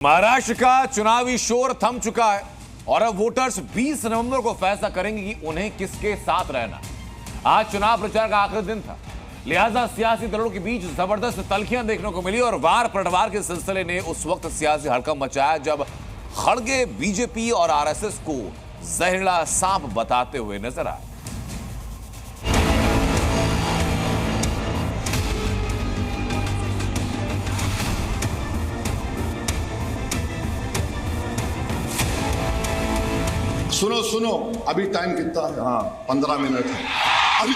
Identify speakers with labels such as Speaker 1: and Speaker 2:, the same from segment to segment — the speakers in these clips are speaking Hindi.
Speaker 1: महाराष्ट्र का चुनावी शोर थम चुका है और अब वोटर्स 20 नवंबर को फैसला करेंगे कि उन्हें किसके साथ रहना। आज चुनाव प्रचार का आखिरी दिन था, लिहाजा सियासी दलों के बीच जबरदस्त तल्खियां देखने को मिली और वार पलटवार के सिलसिले ने उस वक्त सियासी हड़कंप मचाया जब खड़गे बीजेपी और आरएसएस को जहरीला सांप बताते हुए नजर आए।
Speaker 2: सुनो अभी टाइम कितना है? हाँ 15 मिनट है अभी।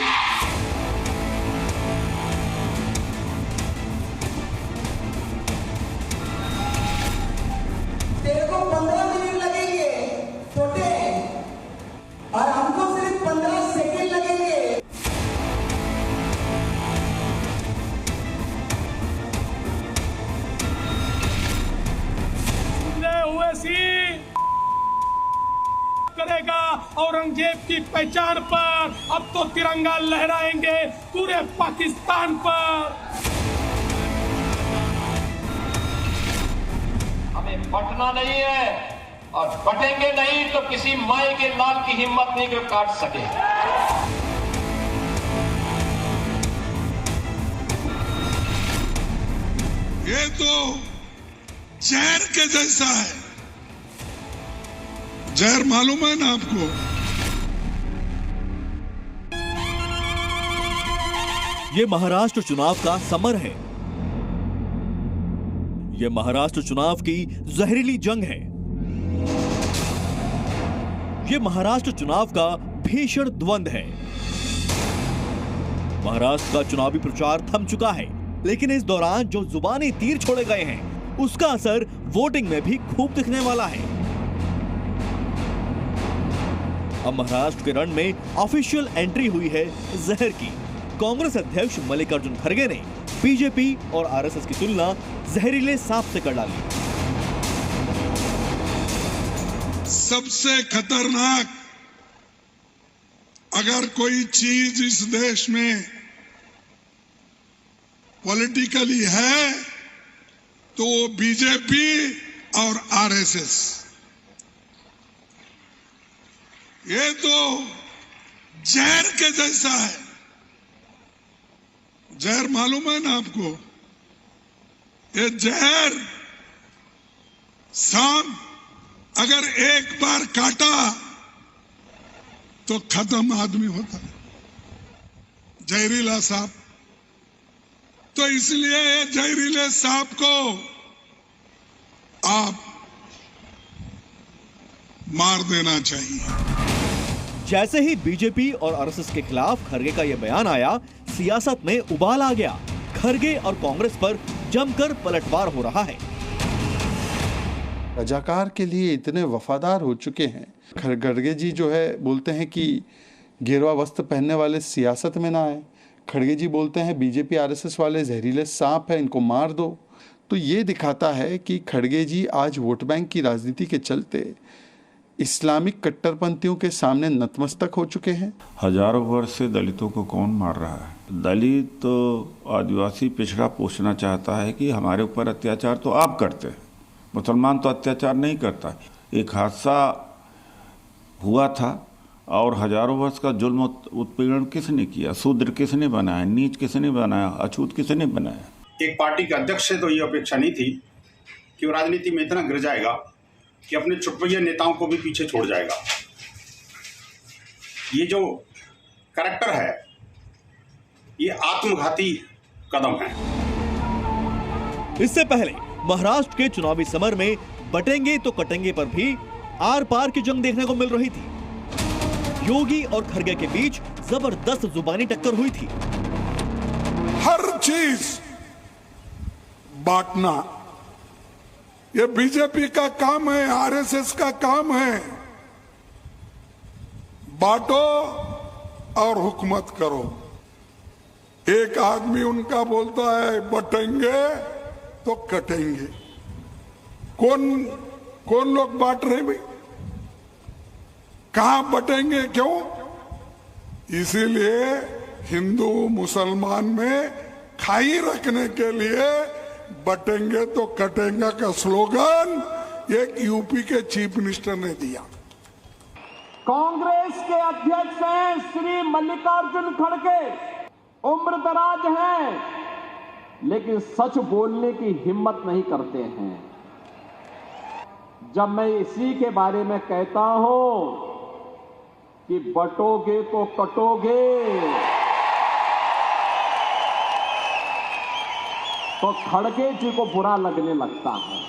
Speaker 3: तेरे को 15 मिनट लगेंगे छोटे और हमको सिर्फ 15 सेकंड लगेंगे।
Speaker 4: हुए सी करेगा औरंगजेब की पहचान पर, अब तो तिरंगा लहराएंगे पूरे पाकिस्तान पर।
Speaker 5: हमें बटना नहीं है और बटेंगे नहीं तो किसी माई के लाल की हिम्मत नहीं कि काट सके।
Speaker 6: ये तो जहर के जैसा है। जहर मालूम है ना आपको?
Speaker 7: ये महाराष्ट्र चुनाव का समर है। ये महाराष्ट्र चुनाव की जहरीली जंग है। ये महाराष्ट्र चुनाव का भीषण द्वंद है। महाराष्ट्र का चुनावी प्रचार थम चुका है, लेकिन इस दौरान जो जुबानी तीर छोड़े गए हैं उसका असर वोटिंग में भी खूब दिखने वाला है। अब महाराष्ट्र के रण में ऑफिशियल एंट्री हुई है जहर की। कांग्रेस अध्यक्ष मल्लिकार्जुन खड़गे ने बीजेपी और आरएसएस की तुलना जहरीले सांप से कर डाली।
Speaker 6: सबसे खतरनाक अगर कोई चीज इस देश में पॉलिटिकली है तो बीजेपी और आरएसएस। ये तो जहर के जैसा है। जहर मालूम है ना आपको? ये जहर सांप अगर एक बार काटा तो खत्म आदमी होता है, जहरीला सांप। तो इसलिए ये जहरीले सांप को आप मार देना चाहिए।
Speaker 7: जैसे ही बीजेपी और आरएसएस के खिलाफ खड़गे का यह बयान आया, सियासत में उबाल आ गया। खड़गे और कांग्रेस पर जमकर पलटवार हो रहा है।
Speaker 8: रजाकार के लिए इतने वफादार हो चुके हैं। खड़गे जी जो है बोलते हैं कि गेरुआ वस्त्र पहनने वाले सियासत में ना आए। खड़गे जी बोलते हैं बीजेपी आरएसएस वाले जहरीले सांप है, इनको मार दो। तो ये दिखाता है कि खड़गे जी आज वोट बैंक की राजनीति के चलते इस्लामिक कट्टरपंथियों के सामने नतमस्तक हो चुके हैं।
Speaker 9: हजारों वर्ष से दलितों को कौन मार रहा है? दलित तो आदिवासी पिछड़ा पूछना चाहता है कि हमारे ऊपर अत्याचार तो आप करते हैं, मुसलमान तो अत्याचार नहीं करता। एक हादसा हुआ था और हजारों वर्ष का जुल्म उत्पीड़न किसने किया? शूद्र किसने बनाया? नीच किसने बनाया? अछूत किसने बनाया?
Speaker 10: एक पार्टी के अध्यक्ष से तो ये अपेक्षा नहीं थी कि वो राजनीति में इतना गिर जाएगा कि अपने चुटपुइया नेताओं को भी पीछे छोड़ जाएगा। ये जो कैरेक्टर है ये आत्मघाती कदम है।
Speaker 7: इससे पहले महाराष्ट्र के चुनावी समर में बटेंगे तो कटेंगे पर भी आर पार की जंग देखने को मिल रही थी। योगी और खड़गे के बीच जबरदस्त जुबानी टक्कर हुई थी।
Speaker 6: हर चीज बांटना ये बीजेपी का काम है, आरएसएस का काम है। बांटो और हुकूमत करो। एक आदमी उनका बोलता है बटेंगे तो कटेंगे। कौन लोग बांट रहे भाई? कहां बटेंगे? क्यों? इसीलिए हिंदू मुसलमान में खाई रखने के लिए बटेंगे तो कटेंगे का स्लोगन एक यूपी के चीफ मिनिस्टर ने दिया।
Speaker 5: कांग्रेस के अध्यक्ष हैं श्री मल्लिकार्जुन खड़गे, उम्र दराज हैं लेकिन सच बोलने की हिम्मत नहीं करते हैं। जब मैं इसी के बारे में कहता हूं कि बटोगे तो कटोगे, तो खड़गे जी को बुरा लगने लगता है।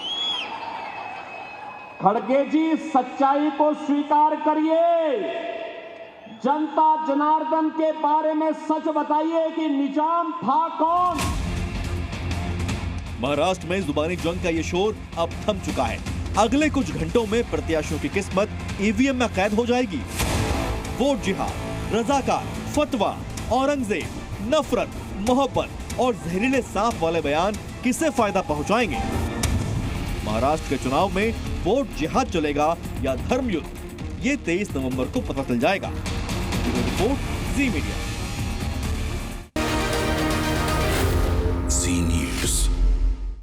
Speaker 5: खड़गे जी सच्चाई को स्वीकार करिए, जनता जनार्दन के बारे में सच बताइए कि निजाम था कौन।
Speaker 7: महाराष्ट्र में जुबानी जंग का ये शोर अब थम चुका है। अगले कुछ घंटों में प्रत्याशियों की किस्मत ईवीएम में कैद हो जाएगी। वोट जिहाद, रजाकार, फतवा, औरंगजेब, नफरत, मोहब्बत और जहरीले सांप वाले बयान किसे फायदा पहुंचाएंगे? महाराष्ट्र के चुनाव में वोट जिहाद चलेगा या धर्म युद्ध, ये 23 नवंबर को पता चल जाएगा। रिपोर्ट जी मीडिया।